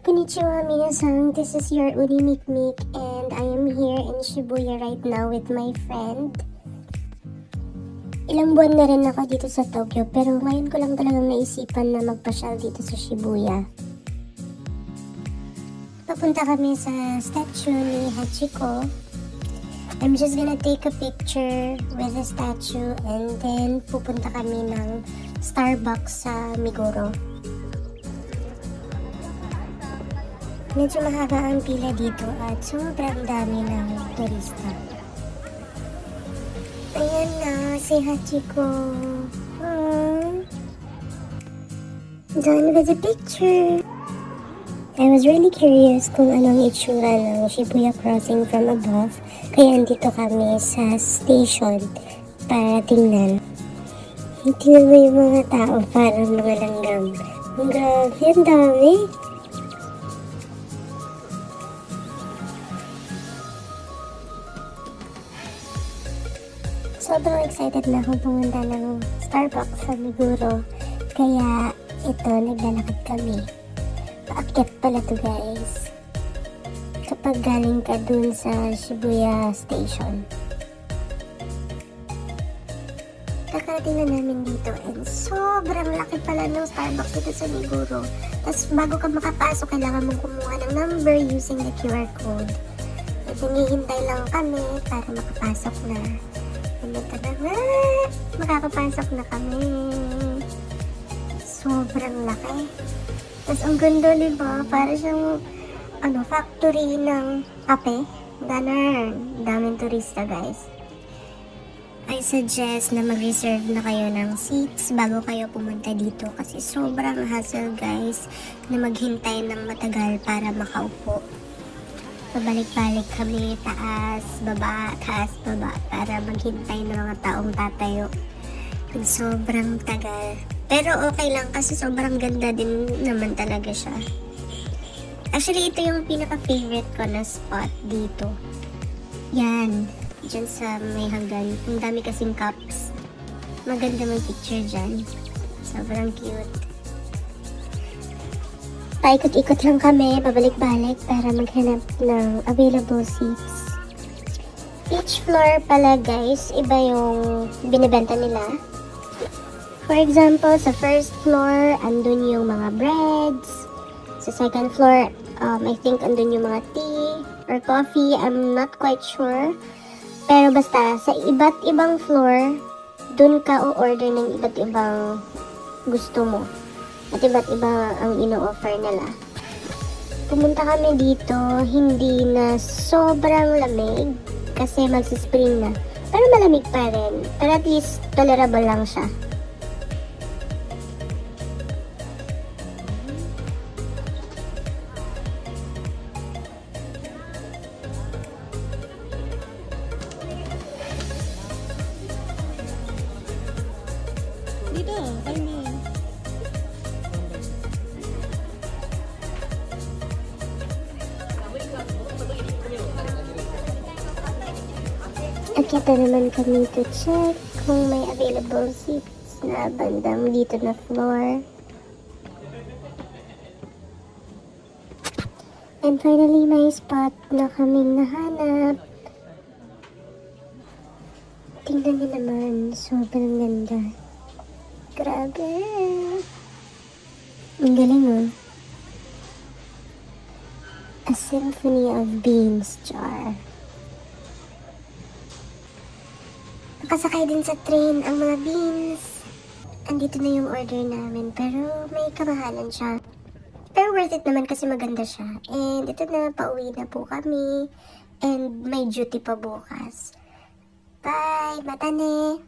Konnichiwa minasan, this is your Uni Mikmik and I am here in Shibuya right now with my friend. Ilang buwan na rin ako dito sa Tokyo pero ngayon ko lang talagang naisipan na magpasyal dito sa Shibuya. Papunta kami sa statue ni Hachiko. I'm just gonna take a picture with the statue and then pupunta kami ng Starbucks sa Meguro. Medyo mahaba ang pila dito at sobrang dami ng turista. Ayan na, si Hachiko. Done with the picture. I was really curious kung anong itsura ng Shibuya Crossing from above, kaya andito kami sa station para tingnan. Tingnan mo yung mga tao, parang mga langgam. Grabe, ang dami. Sobrang excited na akong pumunta ng Starbucks sa Meguro. Kaya ito, naglalakad kami. Paakyat pala to guys. Kapag galing ka dun sa Shibuya Station. Kakarating na namin dito and sobrang laki pala ng Starbucks dito sa Meguro. Tapos bago ka makapasok, kailangan mong kumuha ng number using the QR code. At hinihintay lang kami para makapasok na. Makakapasok na kami. Sobrang laki. Tapos ang ganda, diba? Para siyang factory ng kape. Ganun. Daming turista, guys. I suggest na mag-reserve na kayo ng seats bago kayo pumunta dito kasi sobrang hassle, guys, na maghintay ng matagal para makaupo. Pabalik-balik kami, taas, baba, para maghintay ng mga taong tatayo. And sobrang tagal. Pero okay lang kasi sobrang ganda din naman talaga siya. Actually, ito yung pinaka-favorite ko na spot dito. Yan. Diyan sa may hanggan. Ang dami kasing cups. Maganda may picture dyan. Sobrang cute. Paikot-ikot lang kami, pabalik-balik para maghanap ng available seats. Each floor pala guys, iba yung binibenta nila. For example, sa first floor, andun yung mga breads. Sa second floor, I think andun yung mga tea or coffee. I'm not quite sure. Pero basta, sa iba't ibang floor, dun ka o-order ng iba't ibang gusto mo. At iba't iba ang ino-offer nila. Pumunta kami dito, hindi na sobrang lamig kasi magsispring na. Pero malamig pa rin. Pero at least tolerable lang siya. Dito, kami. Akyata naman kami to check kung may available seats na bandang dito na floor. And finally, may spot na kaming nahanap. Tingnan niyo naman, sobrang ganda. Grabe! Ang galing oh. A symphony of beans jar. Nakasakay din sa train ang mga beans. Andito na yung order namin pero may kamahalan siya. Pero worth it naman kasi maganda siya. And ito na, pauwi na po kami. And may duty pa bukas. Bye! Matane!